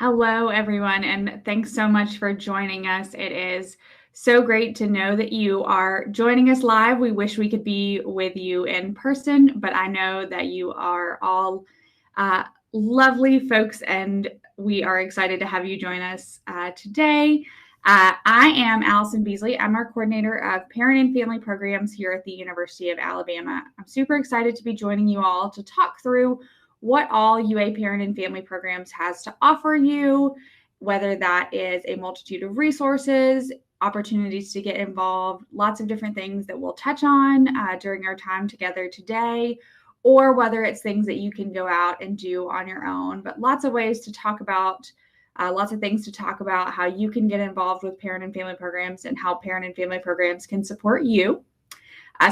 Hello, everyone, and thanks so much for joining us. It is so great to know that you are joining us live. We wish we could be with you in person, but I know that you are all lovely folks, and we are excited to have you join us today. I am Allison Beasley. I'm our coordinator of parent and family programs here at the University of Alabama. I'm super excited to be joining you all to talk through what all UA Parent and Family Programs has to offer you, whether that is a multitude of resources, opportunities to get involved, lots of different things that we'll touch on during our time together today, or whether it's things that you can go out and do on your own. But lots of ways to talk about, lots of things to talk about how you can get involved with parent and family programs and how parent and family programs can support you.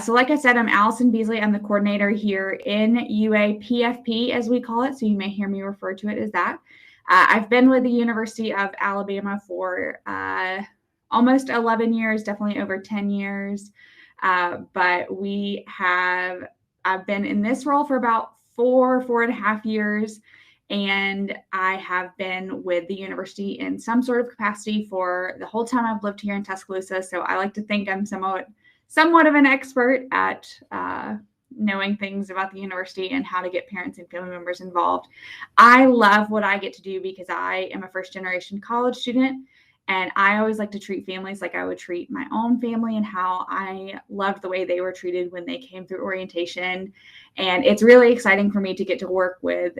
So like I said, I'm Allison Beasley. I'm the coordinator here in UA PFP, as we call it. So you may hear me refer to it as that. I've been with the University of Alabama for almost 11 years, definitely over 10 years. But I've been in this role for about 4.5 years. And I have been with the university in some sort of capacity for the whole time I've lived here in Tuscaloosa. So I like to think I'm somewhat of an expert at knowing things about the university and how to get parents and family members involved. I love what I get to do because I am a first-generation college student, and I always like to treat families like I would treat my own family and how I loved the way they were treated when they came through orientation. And it's really exciting for me to get to work with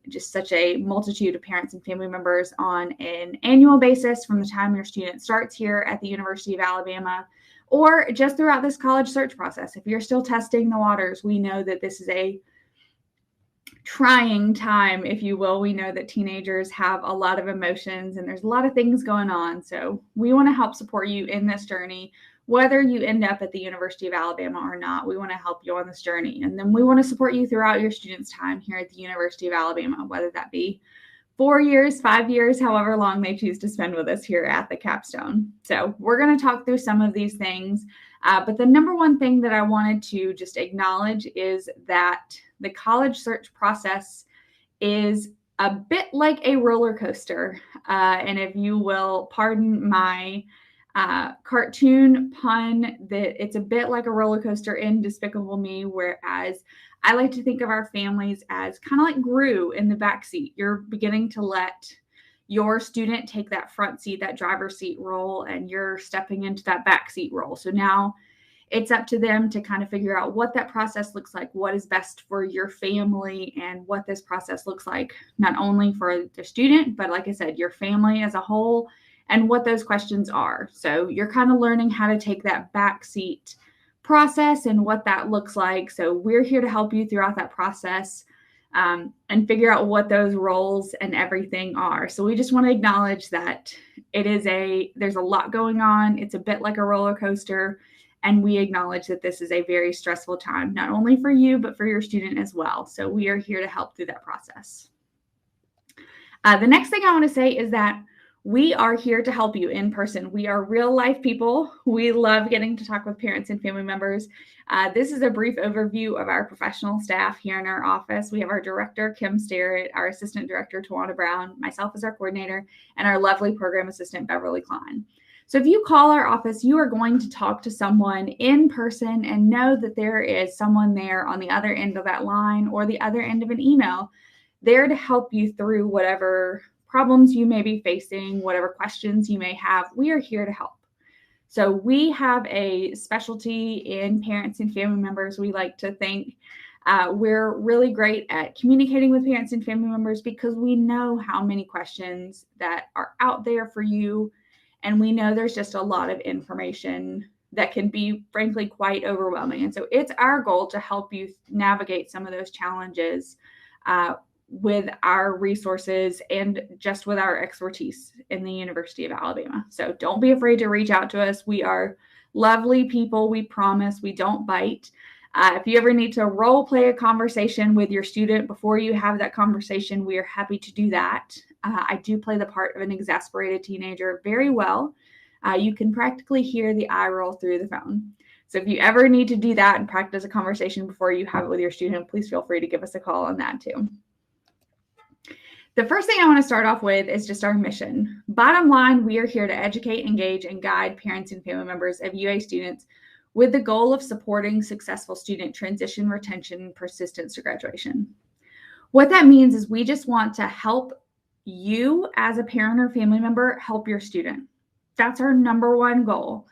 just such a multitude of parents and family members on an annual basis from the time your student starts here at the University of Alabama, or just throughout this college search process. If you're still testing the waters, we know that this is a trying time, if you will. We know that teenagers have a lot of emotions and there's a lot of things going on. So we want to help support you in this journey, whether you end up at the University of Alabama or not. We want to help you on this journey. And then we want to support you throughout your student's time here at the University of Alabama, whether that be 4 years, 5 years, however long they choose to spend with us here at the Capstone. So we're going to talk through some of these things. But the number one thing that I wanted to just acknowledge is that the college search process is a bit like a roller coaster. And if you will pardon my cartoon pun, that it's a bit like a roller coaster in Despicable Me, whereas I like to think of our families as kind of like Gru in the back seat. You're beginning to let your student take that front seat, that driver's seat role, and you're stepping into that back seat role. So now it's up to them to kind of figure out what that process looks like, what is best for your family, and what this process looks like, not only for the student, but like I said, your family as a whole, and what those questions are. So you're kind of learning how to take that back seat process and what that looks like. So we're here to help you throughout that process and figure out what those roles and everything are. So we just want to acknowledge that there's a lot going on. It's a bit like a roller coaster. And we acknowledge that this is a very stressful time, not only for you, but for your student as well. So we are here to help through that process. The next thing I want to say is that we are here to help you in person. We are real life people. We love getting to talk with parents and family members. This is a brief overview of our professional staff here in our office. We have our director, Kim Starrett, our assistant director, Tawana Brown, myself as our coordinator, and our lovely program assistant, Beverly Klein. So if you call our office, you are going to talk to someone in person and know that there is someone there on the other end of that line or the other end of an email there to help you through whatever problems you may be facing, whatever questions you may have. We are here to help. So we have a specialty in parents and family members. We like to think we're really great at communicating with parents and family members because we know how many questions that are out there for you. And we know there's just a lot of information that can be, frankly, quite overwhelming. And so it's our goal to help you navigate some of those challenges with our resources and just with our expertise in the University of Alabama. So don't be afraid to reach out to us. We are lovely people. We promise we don't bite. If you ever need to role play a conversation with your student before you have that conversation, we are happy to do that. I do play the part of an exasperated teenager very well. You can practically hear the eye roll through the phone. So if you ever need to do that and practice a conversation before you have it with your student, please feel free to give us a call on that too. The first thing I want to start off with is just our mission. Bottom line, we are here to educate, engage, and guide parents and family members of UA students with the goal of supporting successful student transition, retention, and persistence to graduation. What that means is we just want to help you as a parent or family member help your student. That's our number one goal.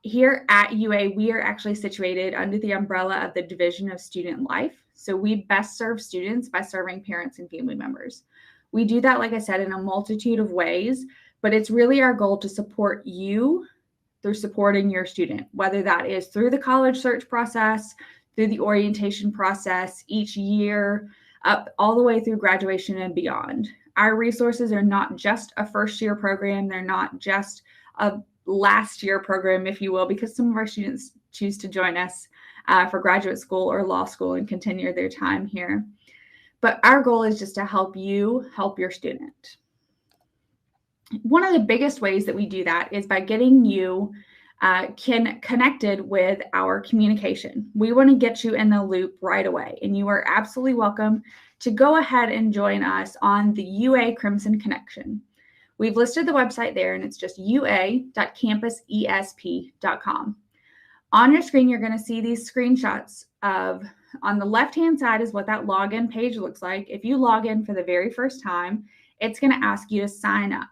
Here at UA, we are actually situated under the umbrella of the Division of Student Life. So we best serve students by serving parents and family members. We do that, like I said, in a multitude of ways, but it's really our goal to support you through supporting your student, whether that is through the college search process, through the orientation process each year, up all the way through graduation and beyond. Our resources are not just a first-year program. They're not just a last-year program, if you will, because some of our students choose to join us for graduate school or law school and continue their time here. But our goal is just to help you help your student. One of the biggest ways that we do that is by getting you connected with our communication. We want to get you in the loop right away, and you are absolutely welcome to go ahead and join us on the UA Crimson Connection. We've listed the website there, and it's just ua.campusesp.com. On your screen, you're going to see these screenshots of, on the left-hand side is what that login page looks like. If you log in for the very first time, it's going to ask you to sign up.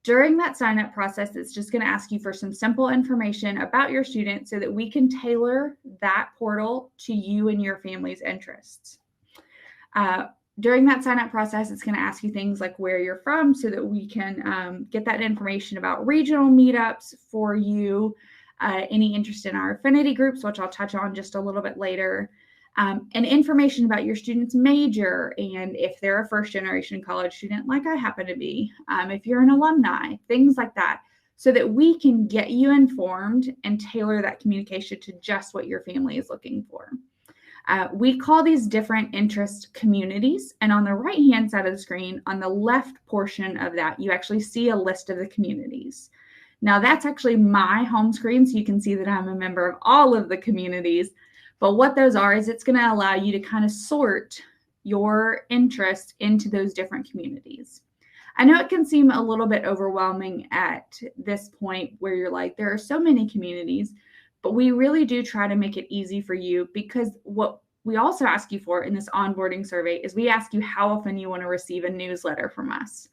During that sign-up process, it's just going to ask you for some simple information about your student so that we can tailor that portal to you and your family's interests. During that sign-up process, it's going to ask you things like where you're from so that we can get that information about regional meetups for you, any interest in our affinity groups, which I'll touch on just a little bit later, and information about your student's major and if they're a first-generation college student like I happen to be, if you're an alumni, things like that, so that we can get you informed and tailor that communication to just what your family is looking for. We call these different interest communities, and on the right-hand side of the screen, on the left portion of that, you actually see a list of the communities. Now, that's actually my home screen, so you can see that I'm a member of all of the communities. But what those are is it's going to allow you to kind of sort your interest into those different communities. I know it can seem a little bit overwhelming at this point where you're like, there are so many communities, but we really do try to make it easy for you, because what we also ask you for in this onboarding survey is we ask you how often you want to receive a newsletter from us.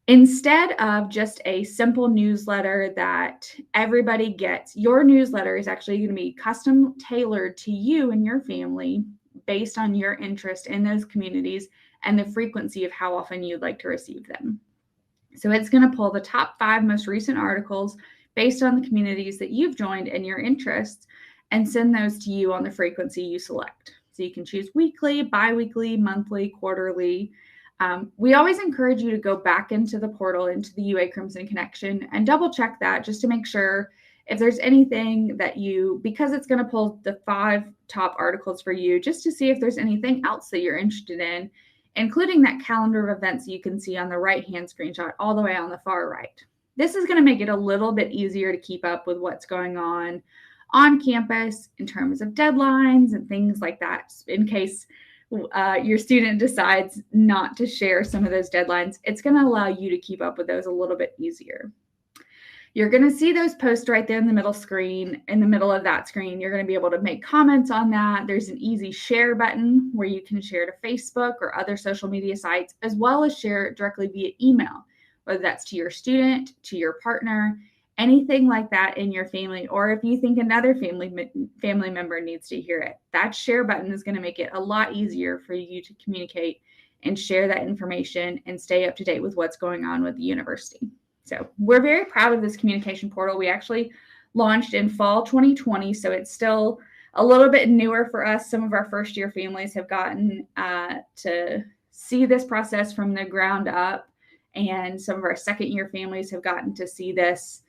Instead of just a simple newsletter that everybody gets, your newsletter is actually going to be custom tailored to you and your family based on your interest in those communities and the frequency of how often you'd like to receive them. So it's going to pull the top 5 most recent articles based on the communities that you've joined and your interests and send those to you on the frequency you select. So you can choose weekly, bi-weekly, monthly, quarterly. We always encourage you to go back into the portal, into the UA Crimson Connection, and double check that just to make sure if there's anything that because it's going to pull the 5 top articles for you, just to see if there's anything else that you're interested in, including that calendar of events you can see on the right-hand screenshot all the way on the far right. This is going to make it a little bit easier to keep up with what's going on campus in terms of deadlines and things like that, in case your student decides not to share some of those deadlines. It's going to allow you to keep up with those a little bit easier. You're going to see those posts right there in the middle screen. In the middle of that screen, you're going to be able to make comments on that. There's an easy share button where you can share to Facebook or other social media sites, as well as share it directly via email, whether that's to your student, to your partner, anything like that in your family, or if you think another family member needs to hear it. That share button is going to make it a lot easier for you to communicate and share that information and stay up to date with what's going on with the university. So we're very proud of this communication portal. We actually launched in fall 2020, so it's still a little bit newer for us. Some of our first year families have gotten to see this process from the ground up, and some of our second year families have gotten to see this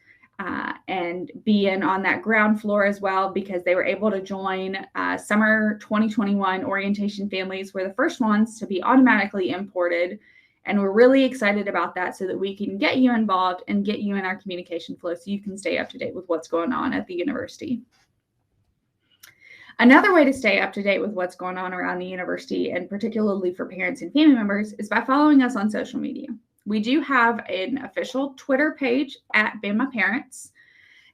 and be in on that ground floor as well, because they were able to join summer 2021 orientation families were the first ones to be automatically imported. And we're really excited about that so that we can get you involved and get you in our communication flow so you can stay up to date with what's going on at the university. Another way to stay up to date with what's going on around the university, and particularly for parents and family members, is by following us on social media. We do have an official Twitter page at Bama Parents,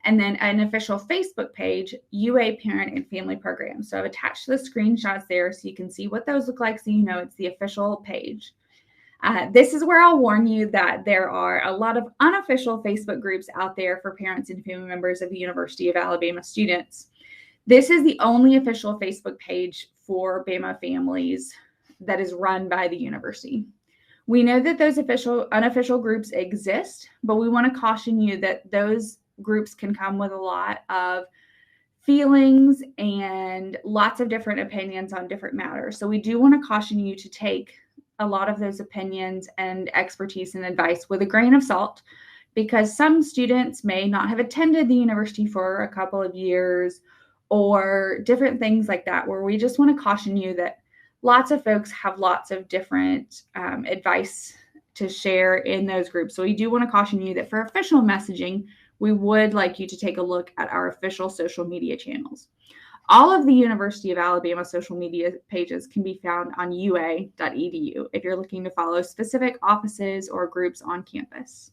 and then an official Facebook page, UA Parent and Family Program. So I've attached the screenshots there so you can see what those look like, so you know it's the official page. This is where I'll warn you that there are a lot of unofficial Facebook groups out there for parents and family members of the University of Alabama students. This is the only official Facebook page for Bama families that is run by the university. We know that those unofficial groups exist, but we want to caution you that those groups can come with a lot of feelings and lots of different opinions on different matters. So we do want to caution you to take a lot of those opinions and expertise and advice with a grain of salt, because some students may not have attended the university for a couple of years or different things like that, where we just want to caution you that lots of folks have lots of different advice to share in those groups. So we do want to caution you that for official messaging, we would like you to take a look at our official social media channels. All of the University of Alabama social media pages can be found on ua.edu if you're looking to follow specific offices or groups on campus.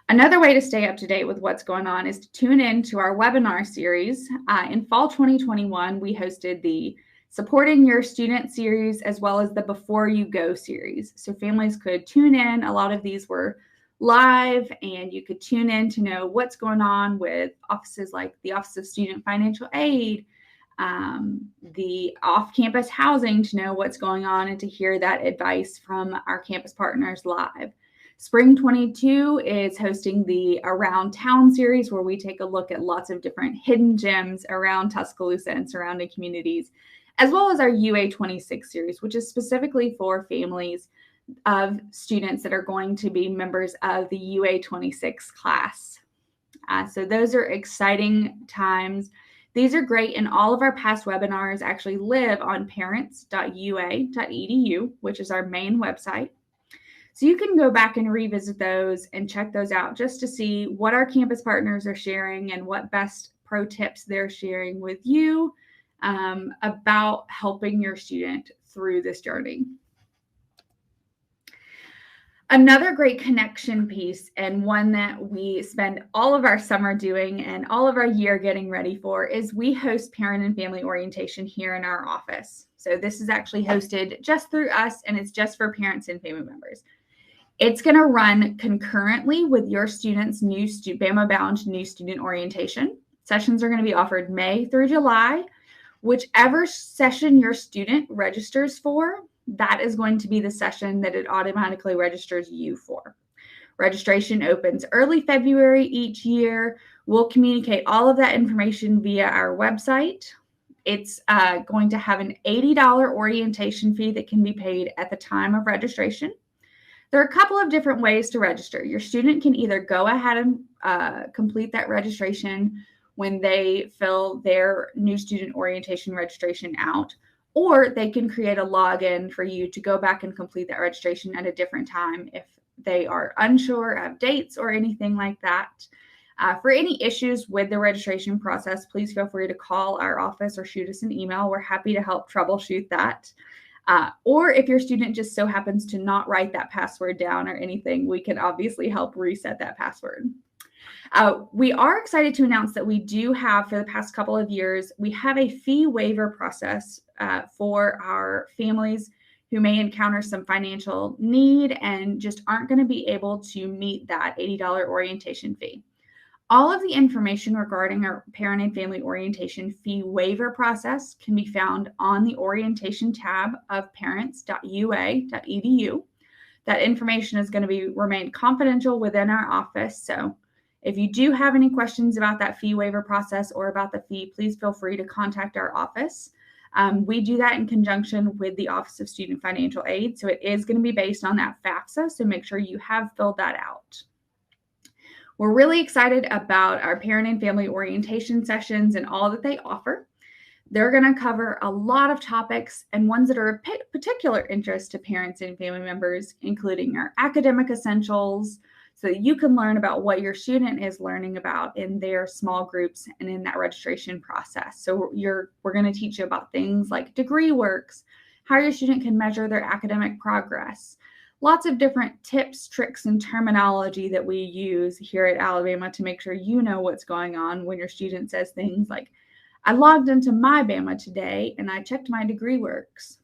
Another way to stay up to date with what's going on is to tune in to our webinar series. In fall 2021, we hosted the Supporting Your Student series, as well as the Before You Go series. So families could tune in. A lot of these were live, and you could tune in to know what's going on with offices like the Office of Student Financial Aid, the off-campus housing, to know what's going on and to hear that advice from our campus partners live. Spring 22 is hosting the Around Town series, where we take a look at lots of different hidden gems around Tuscaloosa and surrounding communities, as well as our UA 26 series, which is specifically for families of students that are going to be members of the UA 26 class. So those are exciting times. These are great, and all of our past webinars actually live on parents.ua.edu, which is our main website. So you can go back and revisit those and check those out just to see what our campus partners are sharing and what best pro tips they're sharing with you about helping your student through this journey. Another great connection piece, and one that we spend all of our summer doing and all of our year getting ready for, is we host parent and family orientation here in our office. So this is actually hosted just through us, and it's just for parents and family members. It's going to run concurrently with your student's new Bama Bound new student orientation. Sessions are going to be offered May through July. Whichever session your student registers for, that is going to be the session that it automatically registers you for. Registration opens early February each year. We'll communicate all of that information via our website. It's going to have an $80 orientation fee that can be paid at the time of registration. There are a couple of different ways to register. Your student can either go ahead and complete that registration when they fill their new student orientation registration out, or they can create a login for you to go back and complete that registration at a different time if they are unsure of dates or anything like that. For any issues with the registration process, please feel free to call our office or shoot us an email. We're happy to help troubleshoot that. Or if your student just so happens to not write that password down or anything, we can obviously help reset that password. We are excited to announce that we do have, for the past couple of years, we have a fee waiver process for our families who may encounter some financial need and just aren't going to be able to meet that $80 orientation fee. All of the information regarding our parent and family orientation fee waiver process can be found on the orientation tab of parents.ua.edu. That information is going to remain confidential within our office. So if you do have any questions about that fee waiver process or about the fee, please feel free to contact our office. We do that in conjunction with the Office of Student Financial Aid. So it is going to be based on that FAFSA. So make sure you have filled that out. We're really excited about our parent and family orientation sessions and all that they offer. They're going to cover a lot of topics and ones that are of particular interest to parents and family members, including our academic essentials, so that you can learn about what your student is learning about in their small groups and in that registration process. So we're going to teach you about things like degree works, how your student can measure their academic progress, lots of different tips, tricks, and terminology that we use here at Alabama to make sure you know what's going on when your student says things like, I logged into my Bama today and I checked my degree works.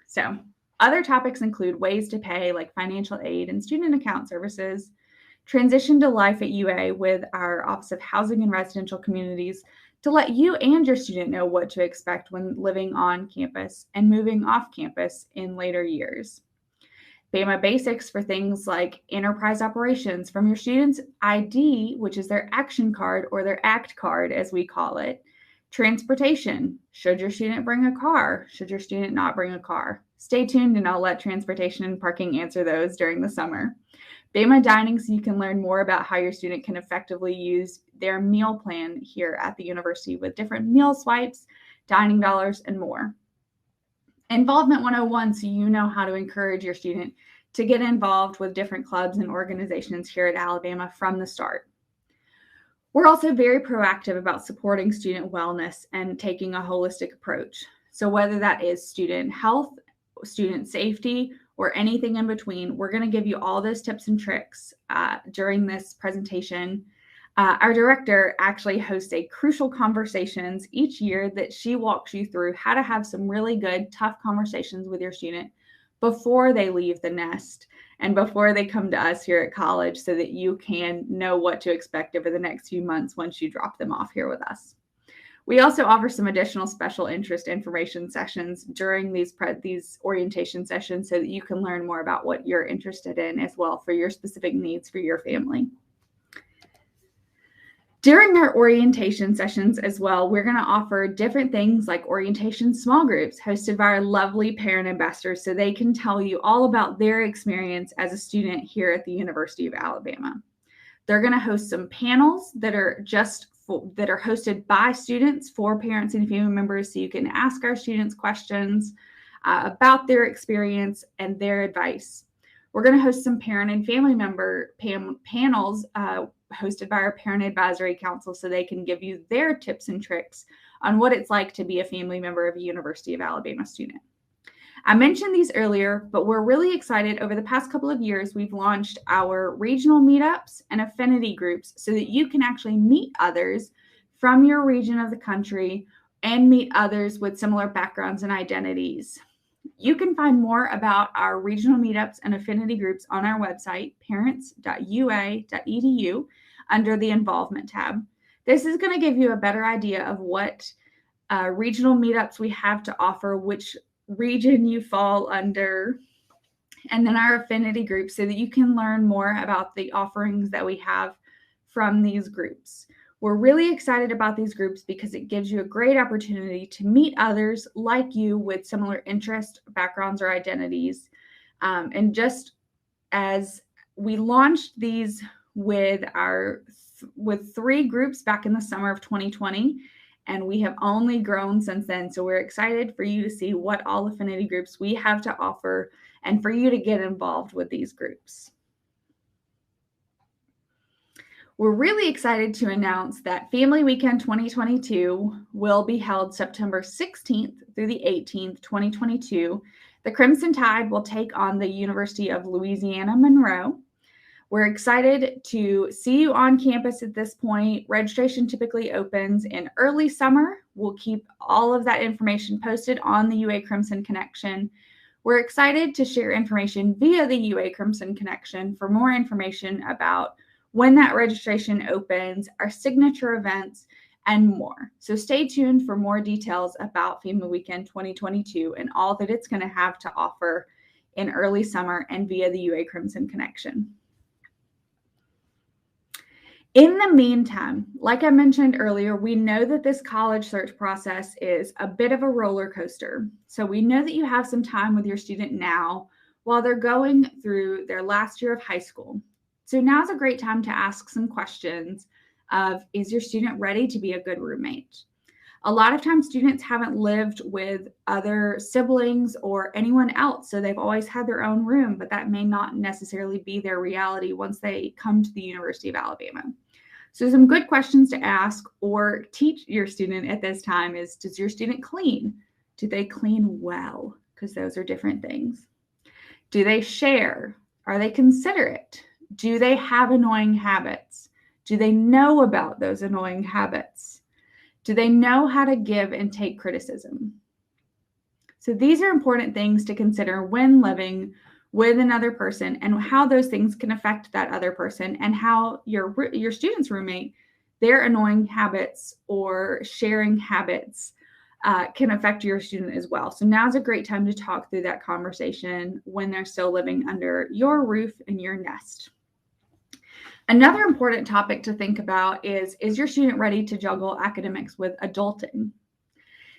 So other topics include ways to pay like financial aid and student account services, transition to life at UA with our Office of Housing and Residential Communities to let you and your student know what to expect when living on campus and moving off campus in later years. Bama Basics for things like enterprise operations from your student's ID, which is their action card or their ACT card, as we call it. Transportation. Should your student bring a car? Should your student not bring a car? Stay tuned and I'll let transportation and parking answer those during the summer. Bama Dining, so you can learn more about how your student can effectively use their meal plan here at the university with different meal swipes, dining dollars, and more. Involvement 101, so you know how to encourage your student to get involved with different clubs and organizations here at Alabama from the start. We're also very proactive about supporting student wellness and taking a holistic approach. So whether that is student health, student safety, or anything in between, we're going to give you all those tips and tricks during this presentation. Our director actually hosts a crucial conversations each year that she walks you through how to have some really good, tough conversations with your student before they leave the nest and before they come to us here at college so that you can know what to expect over the next few months once you drop them off here with us. We also offer some additional special interest information sessions during these orientation sessions so that you can learn more about what you're interested in as well for your specific needs for your family. During our orientation sessions as well, we're going to offer different things like orientation small groups hosted by our lovely parent ambassadors so they can tell you all about their experience as a student here at the University of Alabama. They're going to host some panels that are hosted by students for parents and family members, so you can ask our students questions about their experience and their advice. We're going to host some parent and family member panels hosted by our Parent Advisory Council so they can give you their tips and tricks on what it's like to be a family member of a University of Alabama student. I mentioned these earlier, but we're really excited. Over the past couple of years, we've launched our regional meetups and affinity groups so that you can actually meet others from your region of the country and meet others with similar backgrounds and identities. You can find more about our regional meetups and affinity groups on our website, parents.ua.edu, under the Involvement tab. This is going to give you a better idea of what regional meetups we have to offer, which region you fall under, and then our affinity groups so that you can learn more about the offerings that we have from these groups. We're really excited about these groups because it gives you a great opportunity to meet others like you with similar interests, backgrounds, or identities. And just as we launched these with 3 groups back in the summer of 2020, and we have only grown since then. So we're excited for you to see what all affinity groups we have to offer and for you to get involved with these groups. We're really excited to announce that Family Weekend 2022 will be held September 16th through the 18th, 2022. The Crimson Tide will take on the University of Louisiana Monroe. We're excited to see you on campus at this point. Registration typically opens in early summer. We'll keep all of that information posted on the UA Crimson Connection. We're excited to share information via the UA Crimson Connection for more information about when that registration opens, our signature events, and more. So stay tuned for more details about Family Weekend 2022 and all that it's going to have to offer in early summer and via the UA Crimson Connection. In the meantime, like I mentioned earlier, we know that this college search process is a bit of a roller coaster. So we know that you have some time with your student now while they're going through their last year of high school. So now's a great time to ask some questions of, is your student ready to be a good roommate? A lot of times students haven't lived with other siblings or anyone else, so they've always had their own room, but that may not necessarily be their reality once they come to the University of Alabama. So some good questions to ask or teach your student at this time is, does your student clean? Do they clean well? Because those are different things. Do they share? Are they considerate? Do they have annoying habits? Do they know about those annoying habits? Do they know how to give and take criticism? So these are important things to consider when living with another person and how those things can affect that other person and how your student's roommate, their annoying habits or sharing habits can affect your student as well. So now's a great time to talk through that conversation when they're still living under your roof and your nest. Another important topic to think about is your student ready to juggle academics with adulting?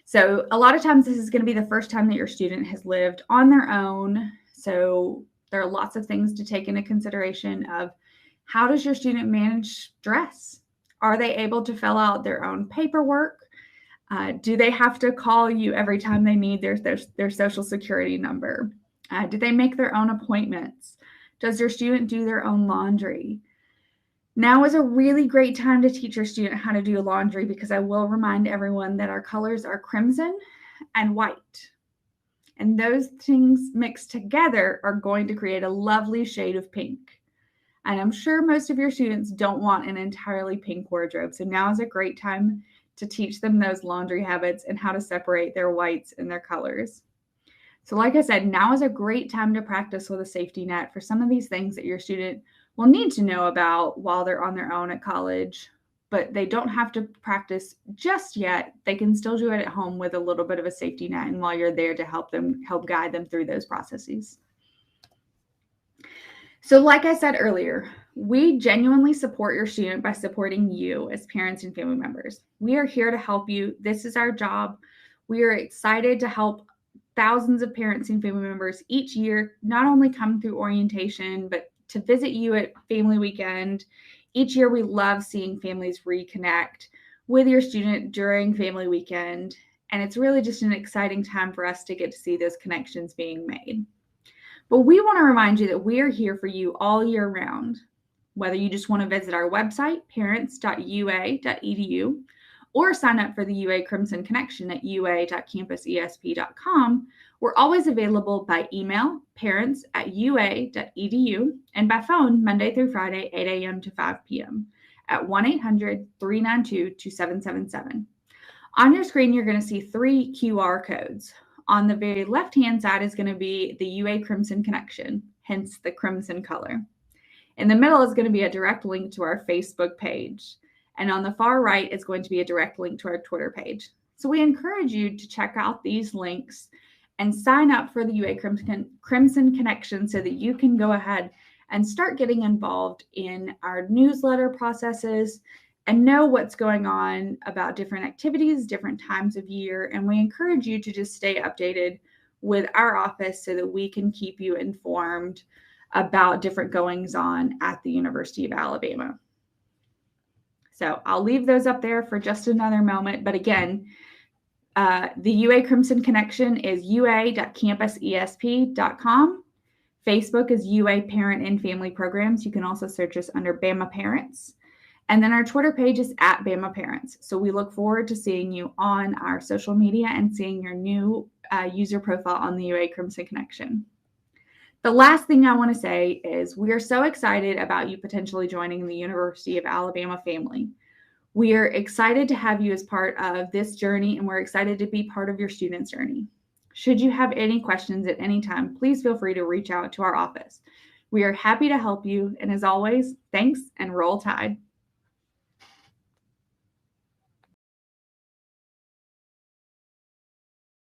So a lot of times this is going to be the first time that your student has lived on their own. So there are lots of things to take into consideration of how does your student manage stress? Are they able to fill out their own paperwork? Do they have to call you every time they need their social security number? Do they make their own appointments? Does your student do their own laundry? Now is a really great time to teach your student how to do laundry, because I will remind everyone that our colors are crimson and white. And those things mixed together are going to create a lovely shade of pink. And I'm sure most of your students don't want an entirely pink wardrobe. So now is a great time to teach them those laundry habits and how to separate their whites and their colors. So like I said, now is a great time to practice with a safety net for some of these things that your student will need to know about while they're on their own at college, but they don't have to practice just yet. They can still do it at home with a little bit of a safety net, and while you're there to help guide them through those processes. So like I said earlier, we genuinely support your student by supporting you as parents and family members. We are here to help you. This is our job. We are excited to help thousands of parents and family members each year, not only come through orientation, but to visit you at Family Weekend. Each year, we love seeing families reconnect with your student during Family Weekend. And it's really just an exciting time for us to get to see those connections being made. But we want to remind you that we are here for you all year round. Whether you just want to visit our website, parents.ua.edu, or sign up for the UA Crimson Connection at ua.campusesp.com, we're always available by email, parents@ua.edu, and by phone Monday through Friday, 8 a.m. to 5 p.m. at 1-800-392-2777. On your screen, you're going to see 3 QR codes. On the very left-hand side is going to be the UA Crimson Connection, hence the crimson color. In the middle is going to be a direct link to our Facebook page. And on the far right is going to be a direct link to our Twitter page. So we encourage you to check out these links and sign up for the UA Crimson Connection so that you can go ahead and start getting involved in our newsletter processes and know what's going on about different activities, different times of year. And we encourage you to just stay updated with our office so that we can keep you informed about different goings on at the University of Alabama. So I'll leave those up there for just another moment. But again, the UA Crimson Connection is ua.campusesp.com. Facebook is UA Parent and Family Programs. You can also search us under Bama Parents. And then our Twitter page is @Bama Parents. So we look forward to seeing you on our social media and seeing your new user profile on the UA Crimson Connection. The last thing I want to say is we are so excited about you potentially joining the University of Alabama family. We are excited to have you as part of this journey, and we're excited to be part of your student's journey. Should you have any questions at any time, please feel free to reach out to our office. We are happy to help you. And as always, thanks and roll Tide.